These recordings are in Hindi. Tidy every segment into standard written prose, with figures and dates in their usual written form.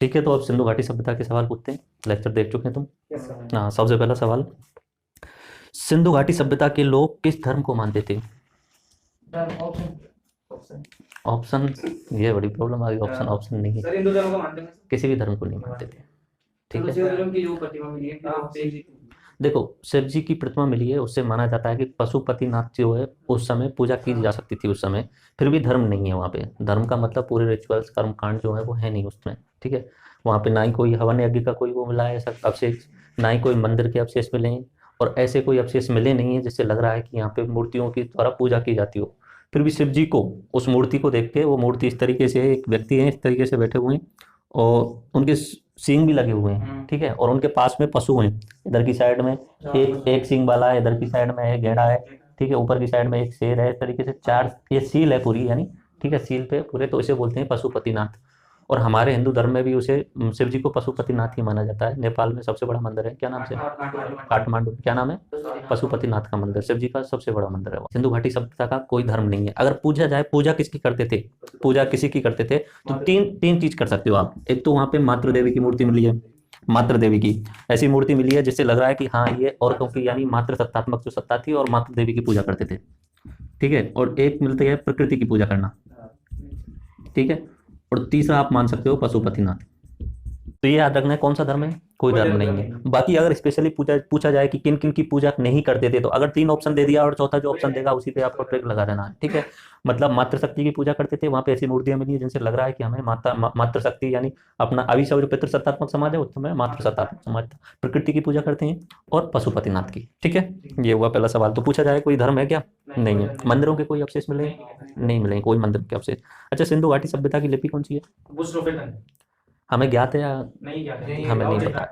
ठीक है, तो अब सिंधु घाटी सभ्यता के सवाल पूछते हैं। लेक्चर देख चुके हैं तुम। Yes, sir. हाँ, सबसे पहला सवाल, सिंधु घाटी सभ्यता के लोग किस धर्म को मानते थे? Sir, option. ऑप्शन, ये बड़ी प्रॉब्लम आ गई। ऑप्शन ऑप्शन नहीं है, सर हिंदू धर्म को मानते हैं। किसी भी धर्म को नहीं मानते थे। ठीक चलो है, शिव धर्म की जो प्रतिमा मिली है देखो शिव जी की प्रतिमा मिली है, उससे माना जाता है कि पशुपतिनाथ जो है उस समय पूजा की जा सकती थी उस समय। फिर भी धर्म नहीं है वहाँ पे। धर्म का मतलब पूरे रिचुअल्स कर्म कांड जो है वो है नहीं उसमें। ठीक है, वहाँ पे ना ही कोई हवन यज्ञ का कोई वो मिला है ऐसा अवशेष, ना ही कोई मंदिर के अवशेष मिले हैं, और ऐसे कोई अवशेष मिले नहीं है जिससे लग रहा है कि यहाँ पे मूर्तियों की द्वारा पूजा की जाती हो। फिर भी शिव जी को, उस मूर्ति को देख के, वो मूर्ति इस तरीके से, एक व्यक्ति है इस तरीके से बैठे हुए हैं और उनके सींग भी लगे हुए हैं। ठीक है, और उनके पास में पशु हैं। इधर की साइड में एक सींग वाला है, इधर की साइड में एक गेड़ा है। ठीक है, ऊपर की साइड में एक शेर है। इस तरीके से चार ये सील है पूरी, यानी ठीक है सील पे पूरे, तो इसे बोलते हैं पशुपतिनाथ। और हमारे हिंदू धर्म में भी उसे शिव जी को पशुपतिनाथ ही माना जाता है। नेपाल में सबसे बड़ा मंदिर है, क्या नाम से? काठमांडू। क्या नाम है? पशुपतिनाथ का मंदिर, शिव जी का सबसे बड़ा मंदिर है वो। सिंधु घाटी सभ्यता का कोई धर्म नहीं है। अगर पूछा जाए पूजा किसकी करते थे, पूजा किसी की करते थे, तो तीन तीन चीज कर सकते हो आप। एक तो वहां पे मातृ देवी की मूर्ति मिली है, मातृ देवी की ऐसी मूर्ति मिली है जिससे लग रहा है कि हाँ ये औरतों की, यानी मातृ सत्तात्मक जो सत्ता थी, और मातृ देवी की पूजा करते थे। ठीक है, और एक मिलती है प्रकृति की पूजा करना। ठीक है, और तीसरा आप मान सकते हो पशुपतिनाथ। तो ये याद रखना है, कौन सा धर्म है? कोई धर्म नहीं है। बाकी अगर स्पेशली पूछा जाए कि किन किन की पूजा नहीं करते थे, तो अगर तीन ऑप्शन दे दिया और चौथा जो ऑप्शन देगा उसी पे आपको ट्रिक लगा देना है। ठीक है, मतलब मातृशक्ति की पूजा करते थे, वहां पे ऐसी मूर्तियां मिली है जिनसे लग रहा है कि हमें मातृशक्ति, यानी अपना अभी सब जो पितृसत्तात्मक समाज है उस समय मातृसत्तात्मक समाज था। प्रकृति की पूजा करते हैं, और पशुपतिनाथ की। ठीक है, ये हुआ पहला सवाल। तो पूछा जाए कोई धर्म है क्या? नहीं है। मंदिरों के कोई अवशेष मिले? नहीं मिले कोई मंदिर के अवशेष। अच्छा, सिंधु घाटी सभ्यता की लिपि कौन सी है? हमें ज्ञात है या नहीं हमें नहीं पता?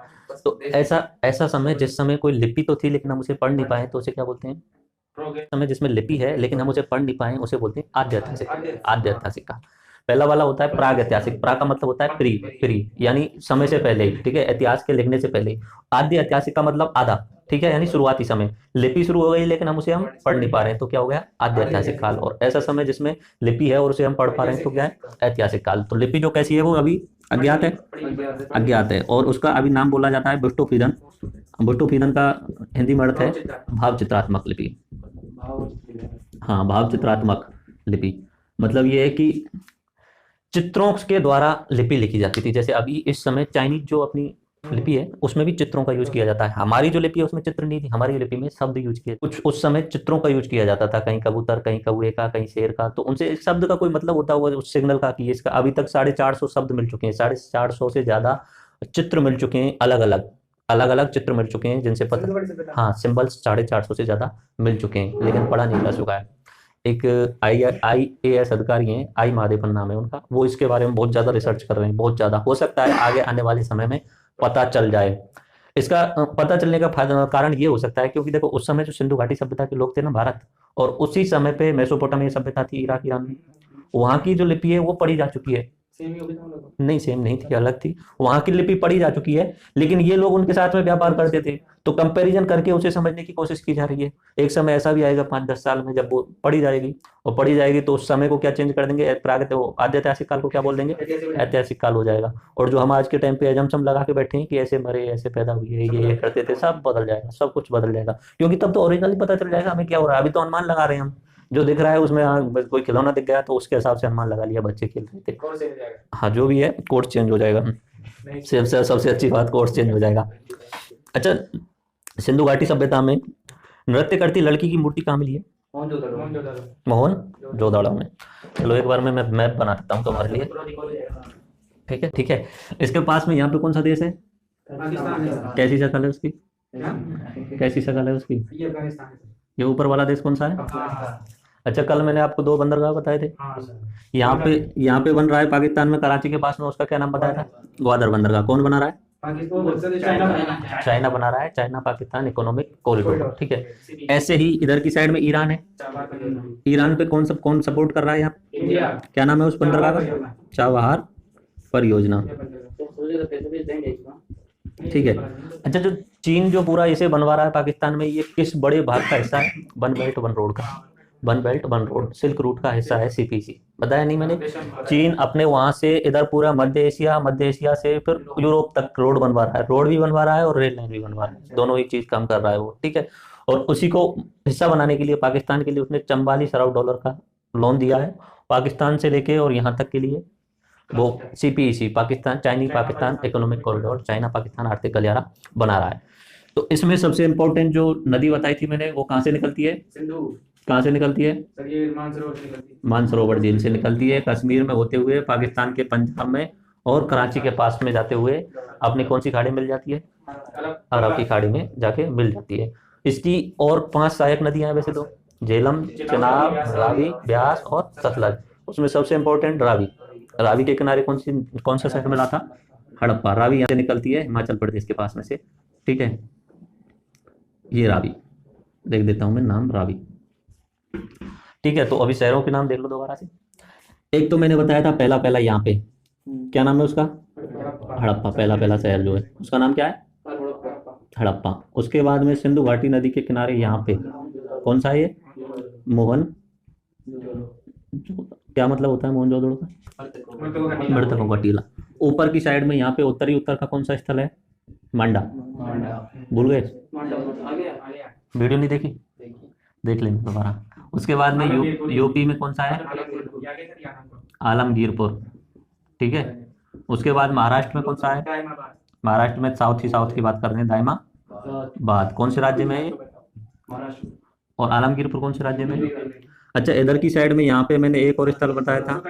तो ऐसा ऐसा समय जिस समय कोई लिपि तो थी लेकिन हम उसे पढ़ नहीं पाए, तो उसे क्या बोलते हैं? समय जिसमें लिपि है लेकिन हम उसे पढ़ नहीं पाए, उसे बोलते हैं आद्य ऐतिहासिक। आद्य ऐतिहासिक का पहला वाला होता है प्राग ऐतिहासिक। प्राग का मतलब होता है प्री, प्री यानी समय से पहले। ठीक है, इतिहास के लिखने से पहले। आद्य ऐतिहासिक का मतलब आधा। ठीक है, यानी शुरुआती समय। लिपि शुरू हो गई लेकिन हम उसे पढ़ नहीं पा रहे हैं, तो क्या हो गया? आद्य ऐतिहासिक काल। और ऐसा समय जिसमें लिपि है और उसे हम पढ़ पा रहे हैं, तो क्या है? ऐतिहासिक काल। तो लिपि जो कैसी है वो अभी अज्ञात है, अज्ञात है, और उसका अभी नाम बोला जाता है बुष्टोपीदन। बुष्टोपीदन का हिंदी में अर्थ है भाव चित्रात्मक लिपि। हाँ, भाव चित्रात्मक लिपि मतलब ये है कि चित्रों के द्वारा लिपि लिखी जाती थी। जैसे अभी इस समय चाइनीज जो अपनी लिपि है उसमें भी चित्रों का यूज किया जाता है। हमारी जो लिपि है उसमें चित्र नहीं थी, हमारी लिपि में शब्द यूज किए। कुछ उस समय चित्रों का यूज किया जाता था, कहीं कबूतर, कहीं कौए का, कहीं शेर का, तो उनसे शब्द का कोई मतलब होता हुआ उस सिग्नल का कि इसका। अभी तक 450 शब्द मिल चुके हैं, 450 से ज्यादा चित्र मिल चुके हैं, अलग अलग अलग अलग चित्र मिल चुके हैं जिनसे पता, हाँ सिंबल्स 450 से ज्यादा मिल चुके हैं, लेकिन पढ़ा नहीं जा चुका है। एक IAS अधिकारी हैं, आई महादेवन नाम है उनका, वो इसके बारे में बहुत ज़्यादा रिसर्च कर रहे हैं। बहुत ज़्यादा हो सकता है आगे आने वाले समय में पता चल जाए। इसका पता चलने का फायदा कारण ये हो सकता है क्योंकि देखो उस समय जो सिंधु घाटी सभ्यता के लोग थे ना भारत, और उसी समय पे मेसोपोटामिया सभ्यता थी इराक ईरान में, वहाँ की जो लिपि है वो पढ़ी जा चुकी है। नहीं सेम नहीं थी, अलग थी। वहां की लिपि पढ़ी जा चुकी है, लेकिन ये लोग उनके साथ में व्यापार करते थे, तो कंपैरिजन करके उसे समझने की कोशिश की जा रही है। एक समय ऐसा भी आएगा 5-10 साल में जब वो पढ़ी जाएगी, और पढ़ी जाएगी तो उस समय को क्या चेंज कर देंगे, आद्य ऐतिहासिक काल को क्या बोल देंगे? ऐतिहासिक काल हो जाएगा। और जो हम आज के टाइम पे एजम्पशन लगा के बैठे हैं कि ऐसे मरे, ऐसे पैदा हुए, ये करते थे, सब बदल जाएगा, सब कुछ बदल जाएगा। क्योंकि तब तो ओरिजिनली पता चल जाएगा हमें क्या हो रहा है। अभी तो अनुमान लगा रहे हैं हम, जो दिख रहा है उसमें बस कोई खिलौना दिख गया तो उसके हिसाब से अनुमान लगा लिया, बच्चे खेल रहे थे। हाँ, जो भी है कोर्स चेंज हो जाएगा। सबसे अच्छी बात, कोर्स चेंज हो जाएगा। अच्छा, सिंधु घाटी सभ्यता में नृत्य करती लड़की की मूर्ति कहाँ मिली है? मोहन जोदड़ो में। चलो एक बार मैं मैप बना देता हूँ तुम्हारे लिए। ठीक है, ठीक है। इसके पास में यहाँ पे कौन सा देश है? कैसी शक्ल है उसकी? कैसी शक्ल है उसकी? ये ऊपर वाला देश कौन सा है? अच्छा, कल मैंने आपको 2 बंदरगाह बताए थे। यहाँ पे बन रहा है पाकिस्तान में, कराची के पास में, उसका क्या नाम बताया था? ग्वादर बंदरगाह। कौन बना रहा है? चाइना बना रहा है, चाइना पाकिस्तान इकोनॉमिक कॉरिडोर। ठीक है, ऐसे ही इधर की साइड में ईरान है। ईरान पे कौन सपोर्ट कर रहा है यहाँ? क्या नाम है उस बंदरगाह का? चाबहार परियोजना। ठीक है। अच्छा, जो चीन जो पूरा इसे बनवा रहा है पाकिस्तान में, ये किस बड़े भाग का हिस्सा है वन बेल्ट वन रोड का? One belt one road, silk route का हिस्सा है सीपीसी, बताया नहीं मैंने। चीन अपने वहां से इधर पूरा मध्य एशिया से फिर यूरोप तक रोड बनवा रहा है, रोड भी बनवा रहा है और रेल लाइन भी बनवा रहा है, दोनों ही चीज काम कर रहा है वो, ठीक है। और उसी को हिस्सा बनाने के लिए पाकिस्तान के लिए उसने 44 अरब डॉलर का लोन दिया है, पाकिस्तान से लेके और यहाँ तक के लिए वो CPEC, Pakistan China Pakistan economic corridor, China Pakistan आर्थिक गलियारा बना रहा है। तो इसमें सबसे इंपॉर्टेंट जो नदी बताई थी मैंने, वो कहाँ से निकलती है, सिंधु। कहाँ से निकलती है, सर ये मानसरोवर से निकलती है। मानसरोवर झील से निकलती है, कश्मीर में होते हुए पाकिस्तान के पंजाब में और कराची के पास में जाते हुए अपनी कौन सी खाड़ी मिल जाती है, अरब की खाड़ी में जाके मिल जाती है। इसकी और 5 सहायक नदियां हैं वैसे तो, झेलम, चिनाब, रावी, ब्यास और सतलज। उसमें सबसे इंपॉर्टेंट रावी, रावी के किनारे कौन सा शहर मिला था, हड़प्पा। रावी यहाँ से निकलती है हिमाचल प्रदेश के पास में से, ठीक है। ये रावी देख देता हूं मैं नाम, रावी, ठीक है। तो अभी शहरों के नाम देख लो दोबारा से। एक तो मैंने बताया था पहला यहाँ पे, क्या नाम है उसका, हड़प्पा, पहला शहर जो है उसका नाम क्या है, हड़प्पा। उसके बाद में सिंधु घाटी नदी के किनारे यहाँ पे कौन सा है ये, मोहन, क्या मतलब होता है मोहनजोदड़ो का, मृतकों का टीला। ऊपर की साइड में यहाँ पे उत्तर का कौन सा स्थल है, मांडा, भूल गए, वीडियो नहीं देखी, देख लेंगे दोबारा। उसके बाद में यूपी में कौन सा है, आलमगीरपुर, ठीक है। उसके बाद महाराष्ट्र में कौन सा है, महाराष्ट्र में साउथ की बात कर रहे हैं, दायमाबाद। कौन से राज्य में है ये, और आलमगीरपुर कौन से राज्य में है। अच्छा, इधर की साइड में यहाँ पे मैंने एक और स्थल बताया था,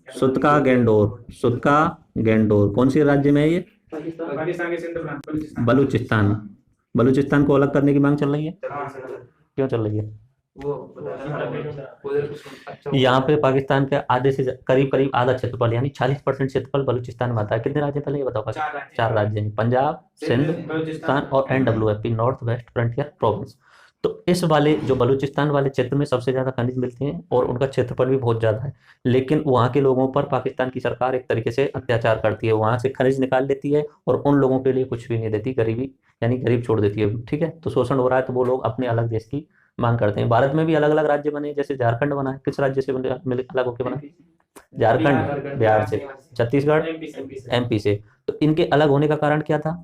सुतका गेंडोर कौन से राज्य में है ये, बलूचिस्तान को अलग करने की मांग चल रही है, क्यों चल रही है, यहाँ पे पाकिस्तान के आधे से करीब आधा क्षेत्रफल यानी 40% क्षेत्रफल बलूचिस्तान में आता है। कितने राज्य पहले ये बताओ, 4 राज्य हैं, पंजाब, सिंध, बलूचिस्तान और NWFP, north west frontier province. तो इस वाले जो बलूचिस्तान वाले क्षेत्र में सबसे ज्यादा खनिज मिलते हैं और उनका क्षेत्रफल भी बहुत ज्यादा है, लेकिन वहाँ के लोगों पर पाकिस्तान की सरकार एक तरीके से अत्याचार करती है, वहां से खनिज निकाल लेती है और उन लोगों के लिए कुछ भी नहीं देती, गरीबी यानी गरीब छोड़ देती है, ठीक है। तो शोषण हो रहा है, तो वो लोग अपने अलग देश की मांग करते हैं। भारत में भी अलग अलग राज्य बने, जैसे झारखंड बना है, किस राज्य से अलग होकर बना, झारखंड बिहार से, छत्तीसगढ़ MP से। तो इनके अलग होने का कारण क्या था,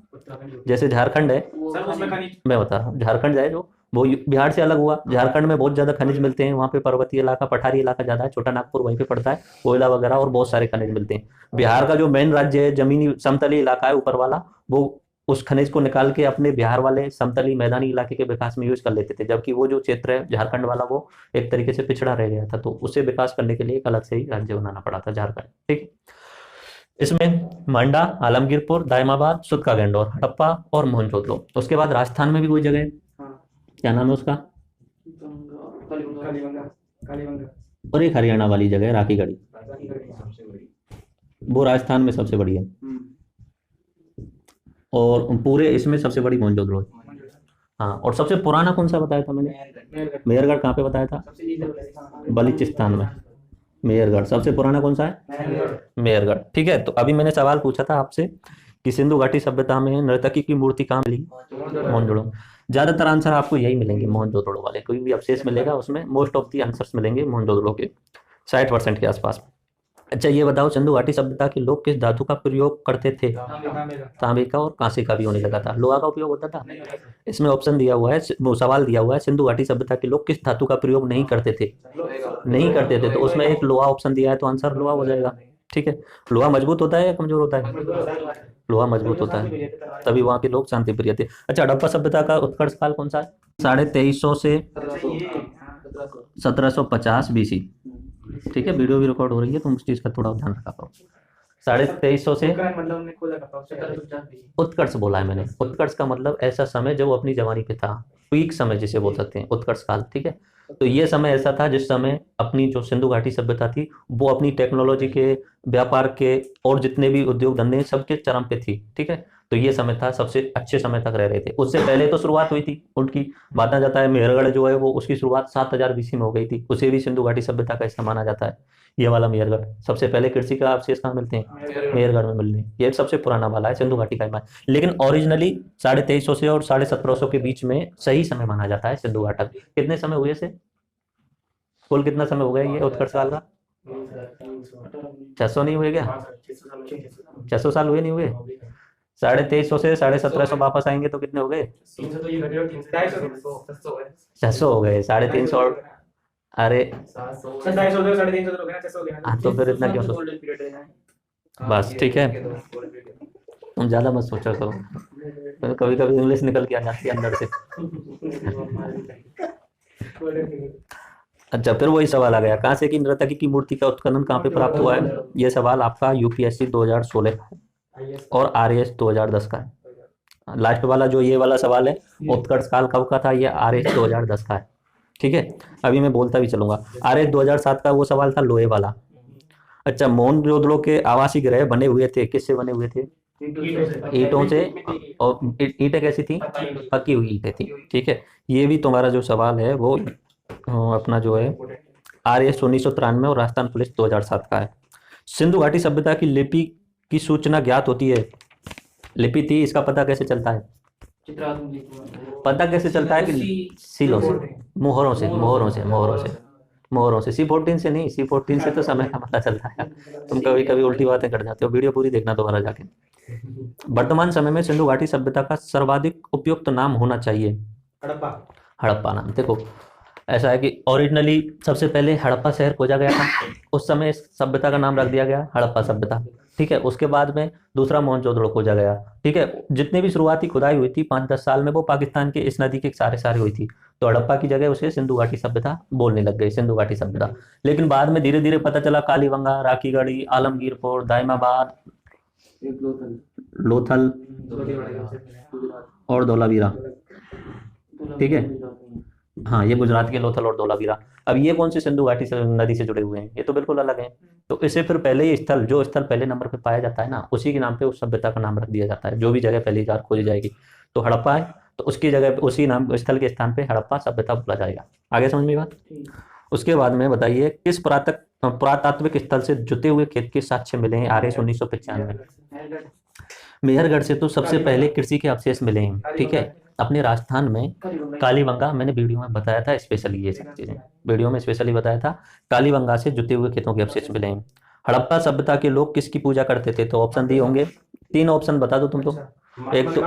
जैसे झारखंड है, मैं बता रहा हूँ, झारखंड है जो वो बिहार से अलग हुआ, झारखंड में बहुत ज्यादा खनिज मिलते हैं, वहाँ पे पर्वतीय इलाका, पठारी इलाका ज्यादा है, छोटा नागपुर वहीं पे पड़ता है, कोयला वगैरह और बहुत सारे खनिज मिलते हैं। बिहार का जो मेन राज्य है, जमीनी समतली इलाका है ऊपर वाला, वो उस खनिज को निकाल के अपने बिहार वाले समतली मैदानी इलाके के विकास में यूज कर लेते थे, जबकि वो जो क्षेत्र है झारखंड वाला वो एक तरीके से पिछड़ा रह गया था, तो उसे विकास करने के लिए एक अलग से ही राज्य बनाना पड़ा था झारखंड, ठीक। इसमें मांडा, आलमगीरपुर, दायमाबाद, सुतका गेंडोर, हड़प्पा और मोहनजोदड़ो। उसके बाद राजस्थान में भी कोई जगह है, क्या नाम है उसका, और एक हरियाणा वाली जगह है राखीगढ़ी, वो राजस्थान में सबसे बड़ी है, और पूरे इसमें सबसे बड़ी मोहनजोदड़ो है। हाँ, और सबसे पुराना कौन सा बताया था मैंने, मेहरगढ़। कहाँ पे बताया था, बलूचिस्तान में, मेहरगढ़। सबसे पुराना कौन सा है, मेहरगढ़, ठीक है। तो अभी मैंने सवाल पूछा था आपसे कि सिंधु घाटी सभ्यता में नर्तकी की मूर्ति कहाँ मिली, मोहनजोदड़ो। ज्यादातर आंसर आपको यही मिलेंगे मोहनजोदड़ो वाले, कोई भी अवशेष मिलेगा उसमें मोस्ट ऑफ दी आंसर्स मिलेंगे मोहनजोदड़ो के, 60% के आसपास। अच्छा, ये बताओ सिंधु घाटी सभ्यता के लोग किस धातु का प्रयोग करते थे, तांबे का और कांसे का भी होने लगा था, लोहा का उपयोग होता था। इसमें ऑप्शन दिया हुआ है, वो सवाल दिया हुआ है, सिंधु घाटी सभ्यता के लोग किस धातु का प्रयोग नहीं करते थे, तो उसमें एक लोहा ऑप्शन दिया है, तो आंसर लोहा हो जाएगा, ठीक है। लोहा मजबूत होता है या कमजोर होता है, लोहा मजबूत होता है, तभी वहां के लोग शांति प्रिय थे। अच्छा, हड़प्पा सभ्यता का उत्कर्ष काल कौन सा है, 2350 से 1750 BC, ठीक है। वीडियो भी रिकॉर्ड हो रही है, तुम उस चीज का थोड़ा ध्यान रखा करो। 2350 से उत्कर्ष बोला है मैंने, उत्कर्ष का मतलब ऐसा समय जब वो अपनी जवानी पे था, पीक समय जिसे बोल सकते हैं उत्कर्ष काल, ठीक है। तो ये समय ऐसा था जिस समय अपनी जो सिंधु घाटी सभ्यता थी वो अपनी टेक्नोलॉजी के, व्यापार के और जितने भी उद्योग धंधे सबके चरम पे थी, ठीक है। तो ये समय था, सबसे अच्छे समय तक रह रहे थे। उससे पहले तो शुरुआत हुई थी उनकी, माना जाता है मेहरगढ़ जो है वो उसकी शुरुआत 7000 BC में हो गई थी, उसे भी सिंधु घाटी सभ्यता का हिस्सा माना जाता है। ये वाला मेहरगढ़, सबसे पहले कृषि का अवशेष कहाँ मिलते हैं, मेहरगढ़ में मिलते हैं, ये सबसे पुराना वाला है सिंधु घाटी का। लेकिन ओरिजिनली 2350 से और 1750 के बीच में सही समय माना जाता है सिंधु घाटी। कितने समय हुए से, कुल कितना समय हो गया ये उत्कर्ष काल का? 600 नहीं हुए क्या? 600 साल हुए नहीं हुए? 2350 से 1750 वापस आएंगे तो कितने हो गए? 300 तो ये घटे और 300 600 हो गए, 350 और अरे 250 हो गया, 350 तो हो गया, 600 हो गया। हाँ, तो फिर इतना क्यों गोल्डन पीरियड है। बस ठीक है, तुम ज़्यादा मत सोचा करो, कभी कभी इंग्लिश निकल के आ जाती है अंदर से। अच्छा, फिर वही सवाल आ गया, कहाँ से कि नर्तकी की मूर्ति का उत्खनन कहाँ पे प्राप्त हुआ है? ये सवाल आपका यूपीएससी 2016 का है और आरएएस 2010 का है। लास्ट वाला जो ये वाला सवाल है, उत्कर्ष काल कब का था, ये आरएएस 2010 का है। ठीक है, अभी मैं बोलता भी चलूंगा। आरएएस 2007 का वो सवाल था लोहे वाला। अच्छा, मोहनजोदड़ो के आवासीय गृह बने हुए थे, किससे बने हुए थे? ईंटों से। और ईंटें कैसी थी? पकी हुई ईंटें थी। ठीक है, ये भी तुम्हारा जो सवाल है वो अपना जो है आरएएस 1993 और राजस्थान पुलिस 2007 का है। सिंधु घाटी सभ्यता की लिपि की सूचना ज्ञात होती है। लिपि थी, इसका पता कैसे चलता है? पता कैसे चलता है कि सीलों से, मोहरों से, मोहरों से, मोहरों से, मोहरों से। C14 से नहीं, C14 से तो समय का पता चलता है। तुम कभी कभी उल्टी बातें कर जाते हो, वीडियो पूरी देखना दोबारा जाके। वर्तमान समय में सिंधु घाटी सभ्यता का सर्वाधिक उपयुक्त नाम होना चाहिए हड़प्पा नाम। देखो, ऐसा है कि ओरिजिनली सबसे पहले हड़प्पा शहर खोजा गया था, उस समय इस सभ्यता का नाम रख दिया गया हड़प्पा सभ्यता। ठीक है, उसके बाद में दूसरा मोहनजोदड़ो खोजा गया। ठीक है, जितनी भी शुरुआती खुदाई हुई थी 5-10 साल में, वो पाकिस्तान के इस नदी के सारे हुई थी, तो हड़प्पा की जगह उसे सिंधु घाटी सभ्यता बोलने लग गई, सिंधु घाटी सभ्यता। लेकिन बाद में धीरे धीरे पता चला कालीबंगा, राखीगढ़ी, आलमगीरपुर, दाइमाबाद, लोथल और धोलावीरा। ठीक है, हाँ, ये गुजरात के लोथल और धोलावीरा। अब ये कौन से सिंधु घाटी नदी से जुड़े हुए हैं? ये तो बिल्कुल अलग है। तो इससे फिर पहले ही स्थल, जो स्थल पहले नंबर पे पाया जाता है ना, उसी के नाम पे उस सभ्यता का नाम रख दिया जाता है। जो भी जगह पहली बार खोजी जाएगी, तो हड़प्पा है तो उसकी जगह पे, उसी नाम स्थल के स्थान पे हड़प्पा सभ्यता बोला जाएगा। आगे समझ में बात? उसके बाद में बताइए, किस पुरातात्विक स्थल से जुते हुए खेत के साक्ष्य मिले हैं आरएस 1995? मेहरगढ़ से तो सबसे पहले कृषि के अवशेष मिले हैं। ठीक है, अपने राजस्थान में कालीबंगा, मैंने वीडियो में बताया था स्पेशली, ये सब चीजें वीडियो में स्पेशली बताया था। कालीबंगा से जुते हुए खेतों के अवशेष मिले हैं। हड़प्पा सभ्यता के लोग किसकी पूजा करते थे? तो ऑप्शन दिए होंगे, 3 ऑप्शन बता दो तुम तो। एक तो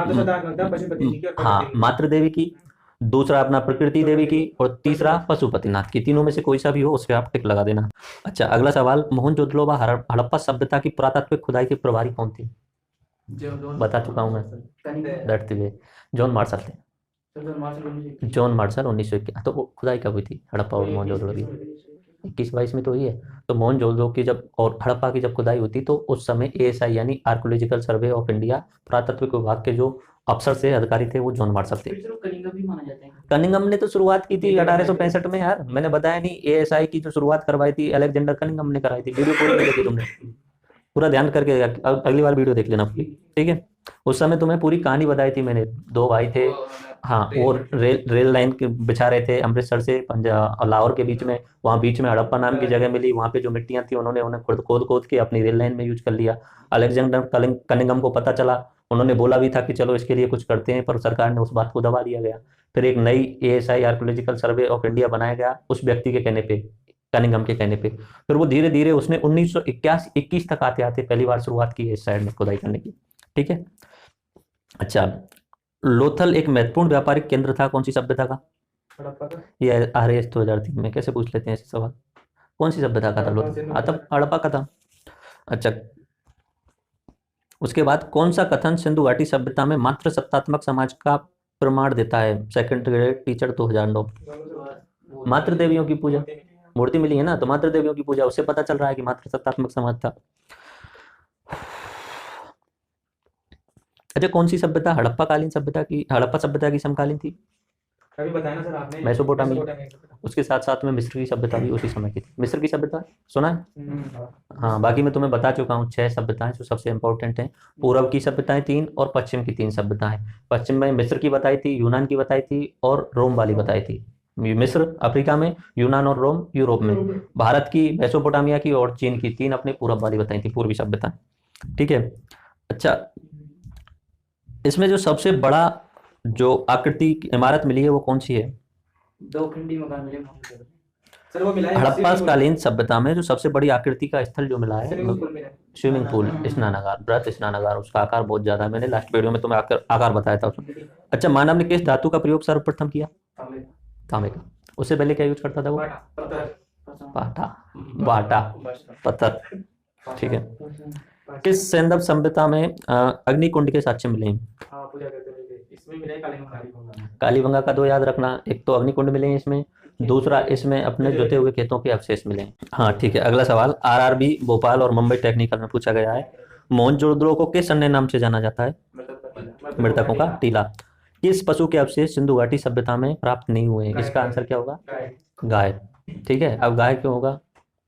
हाँ, मातृ देवी की, दूसरा अपना प्रकृति देवी की, और तीसरा पशुपतिनाथ की। तीनों में से कोई सा भी हो उस पर आप टिक लगा देना। अच्छा, अगला सवाल, मोहनजोदड़ो व हड़प्पा सभ्यता की पुरातात्विक खुदाई के प्रभारी कौन थे? बता चुका हूं मैं, दैट वे जॉन मार्शल थे। John Marshall 1921। तो वो खुदाई कब हुई थी हड़प्पा और मोहनजोदड़ो की? 21-22 में तो हुई है। तो मोहनजोदड़ो की जब और हड़प्पा की जब खुदाई हुई थी, तो उस समय ASI यानी आर्कोलॉजिकल सर्वे ऑफ इंडिया, पुरातत्विक विभाग के जो अफसर से अधिकारी थे वो जॉन मार्शल थे। कनिंगम ने तो शुरुआत की थी 1865 में यार, मैंने बताया नहीं? ASI की जो शुरुआत करवाई थी अलेक्जेंडर कनिंगम ने कराई थी। वीडियो पूरी नहीं देखी तुमने? पूरा ध्यान करके अगली बार वीडियो देख लेना पूरी। ठीक है, उस समय तुम्हें पूरी कहानी बताई थी मैंने। 2 भाई थे, हाँ, और रेल लाइन के बिछा रहे थे अमृतसर से पंजाब और लाहौर के बीच में। वहाँ बीच में हड़प्पा नाम की जगह मिली, वहाँ पे जो मिट्टियाँ थी उन्होंने उन्हें खोद खोद के अपनी रेल लाइन में यूज कर लिया। अलेक्जेंडर कनिंगम को पता चला, उन्होंने बोला भी था कि चलो इसके लिए कुछ करते हैं, पर सरकार ने उस बात को दबा दिया गया। फिर एक नई ASI archaeological survey of India बनाया गया उस व्यक्ति के कहने पे, कनिंगम के कहने पे। फिर वो धीरे धीरे उसने 1921 तक आते आते पहली बार शुरुआत की है इस साइड में खुदाई करने की। ठीक है, अच्छा, लोथल एक महत्वपूर्ण व्यापारिक केंद्र था कौन सी सभ्यता का? ये RAS 2003 में कैसे पूछ लेते हैं ऐसे सवाल। कौन सी सभ्यता का था लोथल? तब हड़प्पा का था। अच्छा, उसके बाद कौन सा कथन सिंधु घाटी सभ्यता में मात्र सत्तात्मक समाज का प्रमाण देता है? Second grade teacher 2009। मातृ देवियों की पूजा, मूर्ति मिली है ना, तो मातृ देवियों की पूजा, उससे पता चल रहा है कि मात्र सत्तात्मक समाज था। अच्छा, कौन सी सभ्यता हड़प्पा सभ्यता की समकालीन थी? अभी बताया ना सर आपने, मेसोपोटामिया। उसके साथ साथ में मिस्र की सभ्यता भी उसी समय की थी। मिस्र की सभ्यता सुना है? हाँ, बाकी मैं तुम्हें बता चुका हूँ 6 सभ्यताएं जो सबसे इंपॉर्टेंट हैं। पूर्व की सभ्यताएं 3 और पश्चिम की 3 सभ्यताएं। पश्चिम में मिस्र की बताई थी, यूनान की बताई थी और रोम वाली बताई थी। मिस्र अफ्रीका में, यूनान और रोम यूरोप में। भारत की मेसोपोटामिया की और चीन की 3 अपनी पूर्व वाली बताई थी, पूर्वी सभ्यता। ठीक है, अच्छा, इसमें जो सबसे बड़ा जो आकृति की इमारत मिली है वो कौन सी है? 2 खंडी मकान मिले। सर वो मिला है हड़प्पा कालीन सभ्यता में जो सबसे बड़ी आकृति का स्थल जो मिला है स्विमिंग पूल मिला है। स्विमिंग पूल, स्नानागार, बृहत स्नानागार, उसका आकार बहुत ज्यादा है। मैंने लास्ट वीडियो में तुम्हें आकार बताया था उसमें। अच्छा, मानव ने किस धातु का प्रयोग सर्वप्रथम किया? तांबे का। उससे पहले क्या यूज करता था वो? पाटा, बाटा, पत्थर। ठीक है। किस सैंधव सभ्यता में अग्निकुंड के साक्ष्य मिले हैं? हाँ पूजा करते थे इसमें मिला है कालीबंगा। कालीबंगा का दो याद रखना, एक तो अग्निकुंड मिले हैं इसमें, दूसरा इसमें अपने जुते हुए खेतों के अवशेष मिले हैं। हाँ ठीक है। अगला सवाल आरआरबी भोपाल और मुंबई टेक्निकल में पूछा गया है। मोहनजोदड़ो को किस अन्य नाम से जाना जाता है? मृतकों का टीला। किस पशु के अवशेष सिंधु घाटी सभ्यता में प्राप्त नहीं हुए? इसका आंसर क्या होगा? गाय। ठीक है। अब गाय क्यों होगा,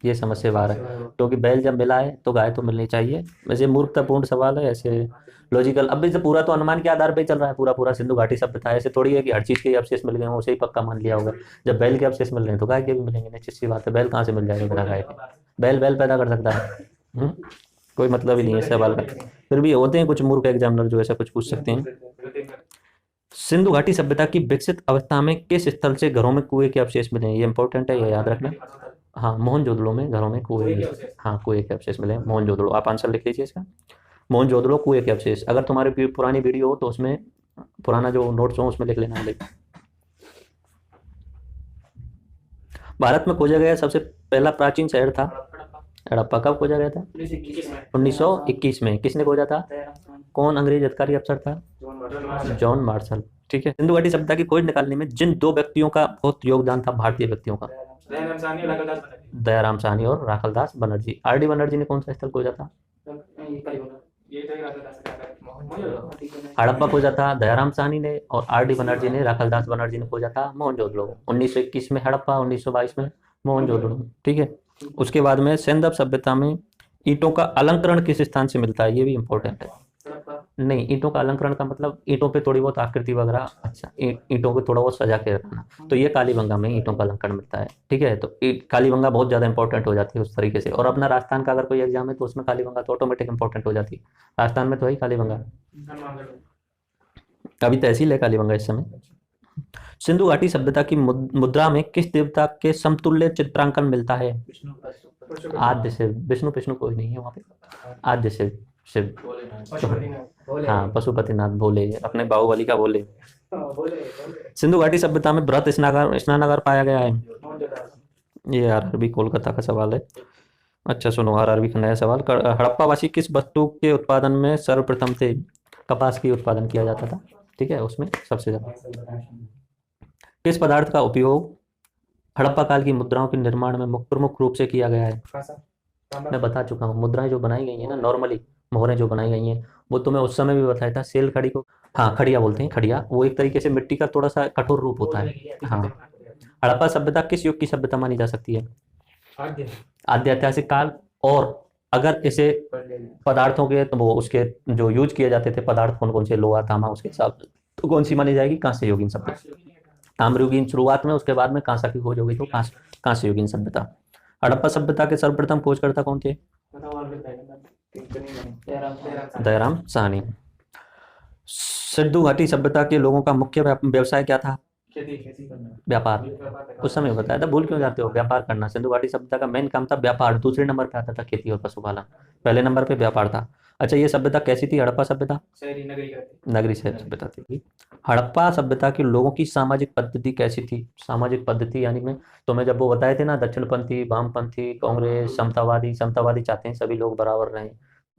ये समस्या बाहर है, क्योंकि बैल जब मिला है तो गाय तो मिलनी चाहिए। वैसे मूर्खतापूर्ण सवाल है, ऐसे लॉजिकल। अब इसे पूरा तो अनुमान के आधार पे चल रहा है, पूरा पूरा सिंधु घाटी सभ्यता है। ऐसे थोड़ी है कि हर चीज के अवशेष मिल गए हों उसे ही पक्का मान लिया होगा। जब बैल के अवशेष मिल रहे हैं तो गाय के भी मिलेंगे, निश्चित सी बात है। बैल कहाँ से मिल जाएगा बिना गाय के? बैल बैल पैदा कर सकता है? कोई मतलब ही नहीं है सवाल का। फिर भी होते हैं कुछ मूर्ख एग्जामिनर जो ऐसा कुछ पूछ सकते हैं। सिंधु घाटी सभ्यता की विकसित अवस्था में किस स्थल से घरों में कुएं के अवशेष मिले हैं? ये इंपॉर्टेंट है, ये याद रखना। हाँ, मोहनजोदड़ो में घरों में कुएं, हाँ कुएं के अवशेष मिले हैं मोहनजोदड़ो। आप आंसर लिख लीजिए इसका, मोहनजोदड़ो कुएं के अवशेष। अगर तुम्हारी पुरानी वीडियो हो तो उसमें पुराना जो नोट्स हो उसमें लिख लेना। भारत में खोजा गया सबसे पहला प्राचीन शहर था हड़प्पा। कब खोजा गया था? 1921 में। किसने खोजा था? कौन अंग्रेज अधिकारी अफसर था? John Marshall. ठीक है। सिंधु घाटी सभ्यता की खोज निकालने में जिन दो व्यक्तियों का बहुत योगदान था, भारतीय व्यक्तियों का, दयाराम साहनी और राखलदास बनर्जी। आर.डी. बनर्जी ने कौन सा स्थल खोजा था? हड़प्पा खोजा था दयाराम साहनी ने, और आर.डी. बनर्जी ने, राखलदास बनर्जी ने खोजा था मोहनजोदड़ो। 1921 में हड़प्पा, 1922 में मोहनजोदड़ो। ठीक है। उसके बाद में सैंधव सभ्यता में ईंटों का अलंकरण किस स्थान से मिलता है? ये भी इंपॉर्टेंट है। नहीं, ईंटों का अलंकरण का मतलब ईंटों पे थोड़ी बहुत आकृति वगैरह, अच्छा ईंटों को थोड़ा बहुत सजा के रखना, तो ये कालीबंगा में ईंटों का अलंकरण मिलता है। ठीक है। तो कालीबंगा बहुत ज्यादा इंपॉर्टेंट हो जाती है उस तरीके से। और अपना राजस्थान का अगर कोई एग्जाम है तो उसमें कालीबंगा तो ऑटोमेटिक इंपॉर्टेंट हो जाती है। राजस्थान में तो है ही कालीबंगा, अभी तहसील है कालीबंगा इस समय। सिंधु घाटी सभ्यता की मुद्रा में किस देवता के समतुल्य चित्रांकन मिलता है? आद्य शिव। विष्णु कोई नहीं है वहां पे, आद्य शिव, शिव। हाँ, पशुपतिनाथ भोले, अपने बाहुबली का भोले। सिंधु घाटी सभ्यता में बृहत स्नानागार पाया गया है। ये आरआरबी कोलकाता का सवाल है। अच्छा सुनो, आरआरबी का नया सवाल। हड़प्पावासी किस वस्तु के उत्पादन में सर्वप्रथम थे? कपास की उत्पादन किया जाता था। ठीक है, उसमें सबसे ज्यादा। किस पदार्थ का उपयोग हड़प्पा काल की मुद्राओं के निर्माण में प्रमुख रूप से किया गया है? मैं बता चुका हूँ। मुद्राएं जो बनाई गई हैं ना, नॉर्मली मोहरें जो बनाई गई हैं, वो तो मैं उस समय भी बताया था। सेल खड़ी को, हाँ खड़िया बोलते हैं, खड़िया। वो एक तरीके से मिट्टी का थोड़ा सा कठोर रूप होता है। हाँ। हड़प्पा सभ्यता किस युग की सभ्यता मानी जा सकती है? आद्य ऐतिहासिक काल। और अगर इसे पदार्थों के, तो वो उसके जो यूज किए जाते थे पदार्थ कौन कौन से, लोहा तांबा, उसके हिसाब से तो कौन सी मानी जाएगी? कांस्य युगीन सभ्यता। ताम्रयुगीन शुरुआत में, उसके बाद में कांसा की खोज हो गई तो कांस्य युगीन सभ्यता। हड़प्पा सभ्यता के सर्वप्रथम खोजकर्ता कौन थे? दयाराम साहनी। सिंधु घाटी सभ्यता के लोगों का मुख्य व्यवसाय क्या था? व्यापार। उस समय बताया था, भूल क्यों जाते हो? व्यापार करना। सिंधु घाटी सभ्यता का मेन काम था व्यापार। दूसरे नंबर पे आता था खेती और पशुपालन, पहले नंबर पे व्यापार था। अच्छा, ये सभ्यता कैसी थी हड़प्पा सभ्यता? नगरी शहर सभ्यता थी। हड़प्पा सभ्यता के लोगों की सामाजिक पद्धति कैसी थी? सामाजिक पद्धति यानी में तो मैं जब वो बताए थे ना, दक्षिणपंथी, वामपंथी, कांग्रेस, समतावादी चाहते हैं सभी लोग बराबर रहें।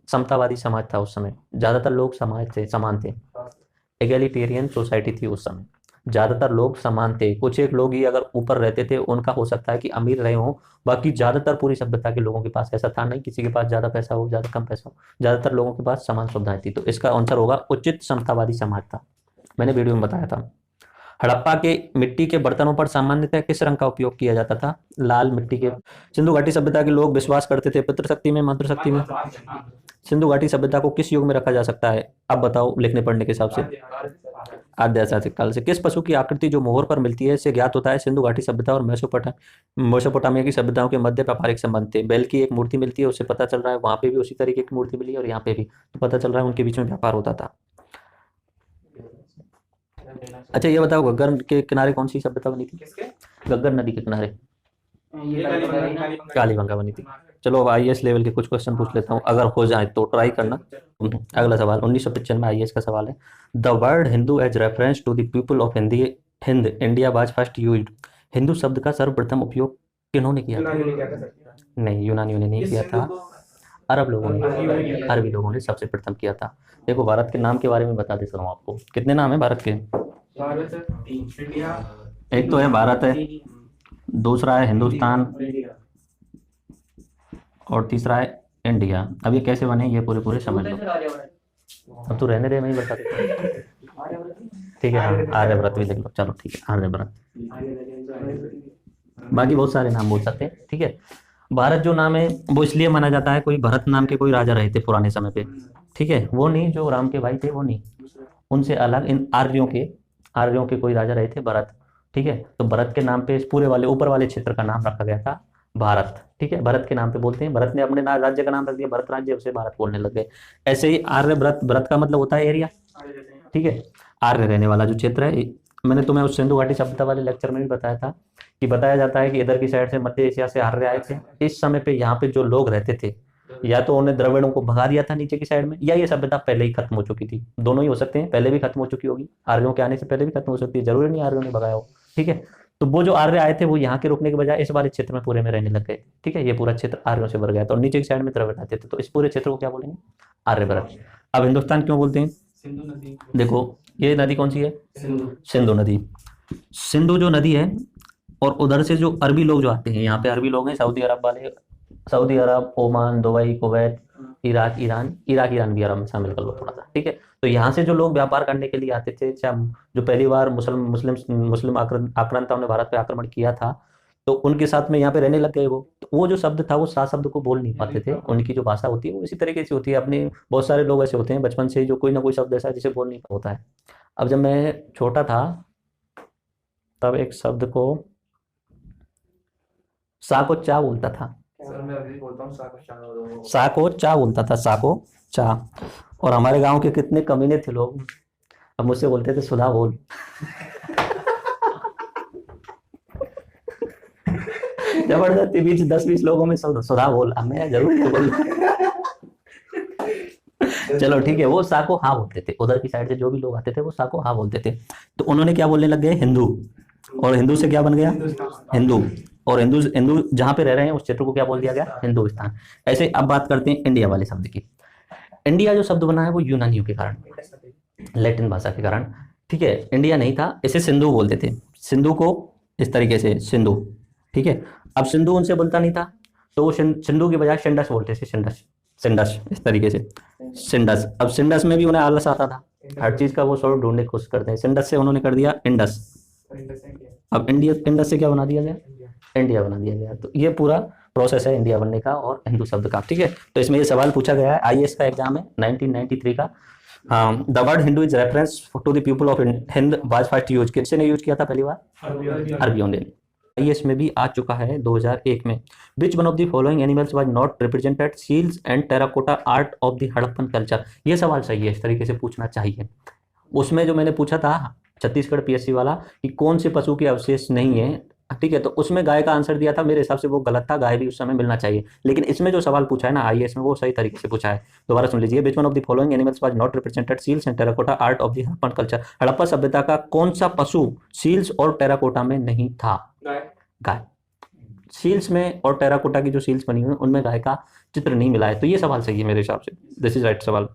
समतावादी समाज था उस समय, ज्यादातर लोग समान थे। एगैलिटेरियन सोसाइटी थी उस समय, ज्यादातर लोग समान थे। कुछ एक लोग ही अगर ऊपर रहते थे, उनका हो सकता है कि अमीर रहे हों, बाकी ज्यादातर पूरी सभ्यता के लोगों के पास ऐसा था नहीं, किसी के पास ज्यादा पैसा हो, ज्यादा कम पैसा हो, ज्यादातर लोगों के पास समान सुविधाएं थी। तो इसका आंसर होगा उचित समतावादी समाज था, मैंने वीडियो में बताया था। हड़प्पा के मिट्टी के बर्तनों पर सामान्यतः किस रंग का उपयोग किया जाता था? लाल मिट्टी के। सिंधु घाटी सभ्यता के लोग विश्वास करते थे पितृशक्ति में, मंत्र शक्ति में। सिंधु घाटी सभ्यता को किस युग में रखा जा सकता है? अब बताओ लिखने पढ़ने के हिसाब से। आद्य ऐतिहासिक काल से। किस पशु की आकृति जो मोहर पर मिलती है इससे ज्ञात होता है सिंधु घाटी सभ्यता और मेसोपोटामिया की सभ्यताओं के मध्य व्यापारिक संबंध थे? बैल की एक मूर्ति मिलती है, उससे पता चल रहा है वहां पे भी उसी तरीके की मूर्ति मिली और यहाँ पे भी, तो पता चल रहा है उनके बीच में व्यापार होता था। अच्छा ये बताओ, घग्गर के किनारे कौन सी सभ्यता बनी थी? घग्गर नदी के किनारे। ये कालीबंगा बनी थी। चलो अब आईएएस लेवल के कुछ क्वेश्चन पूछ लेता हूँ, अगर हो जाए तो ट्राई करना। अगला सवाल 1995 में आईएएस का सवाल है। The word Hindu as reference to the people of Hind India was first used. Hindu शब्द का सर्वप्रथम उपयोग किन्होंने किया था? नहीं, यूनानियों ने नहीं किया था, अरब लोगों ने, अरबी लोगों ने सबसे प्रथम किया था। देखो भारत के नाम के बारे में बता देता हूँ आपको, कितने नाम है भारत के? भारत, इंडिया, एक तो है भारत है, दूसरा है हिंदुस्तान, और तीसरा है इंडिया। अब ये कैसे बने ये पूरे पूरे समझ लो। अब तो रहने दे, मैं ही बता देता हूँ। ठीक है, हाँ आर्यव्रत भी लिख लो, चलो ठीक है आर्यव्रत। बाकी बहुत सारे नाम बोल सकते हैं, ठीक है। भारत जो नाम है वो इसलिए माना जाता है, कोई भरत नाम के कोई राजा रहे थे पुराने समय पे, ठीक है, वो नहीं जो राम के भाई थे वो नहीं, उनसे अलग इन आर्यों के कोई राजा रहे थे भरत, ठीक है। तो भरत के नाम पे इस पूरे वाले ऊपर वाले क्षेत्र का नाम रखा गया था भारत, ठीक है। भरत के नाम पे बोलते हैं, भरत ने अपने राज्य का नाम रख दिया भरत राज्य, उसे भारत बोलने लग गए। ऐसे ही आर्यव्रत, व्रत का मतलब होता है एरिया, ठीक है, आर्य रहने वाला जो क्षेत्र है। मैंने तुम्हें उस सिंधु घाटी सभ्यता वाले लेक्चर में भी बताया था कि बताया जाता है कि इधर की साइड से मध्य एशिया से आर्य आए थे। इस समय पे यहाँ पे जो लोग रहते थे, या तो उन्हें द्रविड़ों को भगा दिया था नीचे की साइड में, या ये सभ्यता पहले ही खत्म हो चुकी थी। दोनों ही हो सकते हैं, पहले भी खत्म हो चुकी होगी, आर्यों के आने से पहले भी खत्म हो सकती है, जरूरी नहीं आर्यों ने भगाया हो, ठीक है। तो वो जो आर्य आए थे वो यहाँ के रुकने के बजाय इस वाले क्षेत्र में पूरे में रहने लग गए, ठीक है। ये पूरा क्षेत्र आर्यों से भर गया था और नीचे की साइड में द्रविड़ आते थे, तो इस पूरे क्षेत्र को क्या बोलेंगे? आर्यभरत। अब हिंदुस्तान क्यों बोलते हैं? सिंधु नदी, देखो ये नदी कौन सी है? सिंधु नदी। सिंधु जो नदी है, और उधर से जो अरबी लोग जो आते हैं, यहाँ पे अरबी लोग हैं सऊदी अरब वाले, Saudi Arab, Oman, Dubai, Kuwait, Iraq, Iran भी अरब में शामिल कर लो थोड़ा सा, ठीक है। तो यहाँ से जो लोग व्यापार करने के लिए आते थे, जो पहली बार मुस्लिम आक्रांताओं ने भारत पे आक्रमण किया था, तो उनके साथ में यहाँ पे रहने लग गए वो। तो वो जो शब्द था वो 7 शब्द को बोल नहीं पाते थे, उनकी जो भाषा होती है वो इसी तरीके से होती है अपनी। बहुत सारे लोग ऐसे होते हैं बचपन से ही जो कोई ना कोई शब्द ऐसा है जिसे बोल नहीं होता है। अब जब मैं छोटा था तब एक शब्द को सा को चा बोलता था, सर मैं अभी बोलता हूँ साको सा को चा बोलता था, सा को चा। और हमारे गांव के कितने कमीने थे लोग, अब मुझसे बोलते थे सुधा बोल। जबरदस्ती 10-20 लोगों में सुधा बोल, अब मैं जरूर बोल। चलो ठीक है, वो सा को हाँ बोलते थे, उधर की साइड से जो भी लोग आते थे वो सा को हाँ बोलते थे। तो उन्होंने क्या बोलने लग गए? हिंदू। और हिंदू से क्या बन गया? हिंदू। और हिंदू जहां पे रह रहे हैं उस क्षेत्र को क्या बोल दिया गया? हिंदुस्तान। ऐसे अब बात करते हैं इंडिया वाले शब्द की। इंडिया जो शब्द बना है वो यूनानियों के कारण, लैटिन भाषा के कारण, ठीक है। इंडिया नहीं था, इसे सिंधु बोलते थे, सिंधु को इस तरीके से सिंधु, ठीक है। अब सिंधु उनसे बोलता नहीं था तो वो सिंधु की बजाय सिंडस बोलते थे, सिंडस इस तरीके से सिंडस। अब सिंडस में भी उन्हें आलस आता था, हर चीज का वो स्वरूप ढूंढने की कोशिश करते हैं। सिंडस से उन्होंने कर दिया इंडस। अब इंडस से क्या बना दिया गया? इंडिया बना दिया गया। तो ये पूरा प्रोसेस है इंडिया बनने का और हिंदू शब्द का, ठीक है। तो इसमें ये सवाल पूछा गया है, आईएएस का एग्जाम है 1993 का। The word Hindu is reference to the people of Hind was first use, किसने यूज किया था पहली बार? अरबियों ने। आईएएस में भी आ चुका है 2001 में। Which one of the following animals was not represented seals and terracotta art of the Harappan culture. ये सवाल सही है, इस तरीके से पूछना चाहिए। उसमें जो मैंने पूछा था छत्तीसगढ़ पीएससी वाला कि कौन से पशु के अवशेष नहीं है, ठीक है, तो उसमें गाय का आंसर दिया था, मेरे हिसाब से वो गलत था, गाय भी उस समय मिलना चाहिए। लेकिन इसमें जो सवाल पूछा है ना आईएएस में वो सही तरीके से पूछा है। दोबारा सुन लीजिए, which one of the following animals was not represented seals and terracotta art of the Harappan culture. Harappa सभ्यता का कौन सा पशु सील्स और टेराकोटा में नहीं था? गाय। सील्स में और टेराकोटा की जो सील्स बनी हुई उनमें गाय का चित्र नहीं मिला है, तो ये सवाल सही है मेरे हिसाब से। दिस इज राइट सवाल।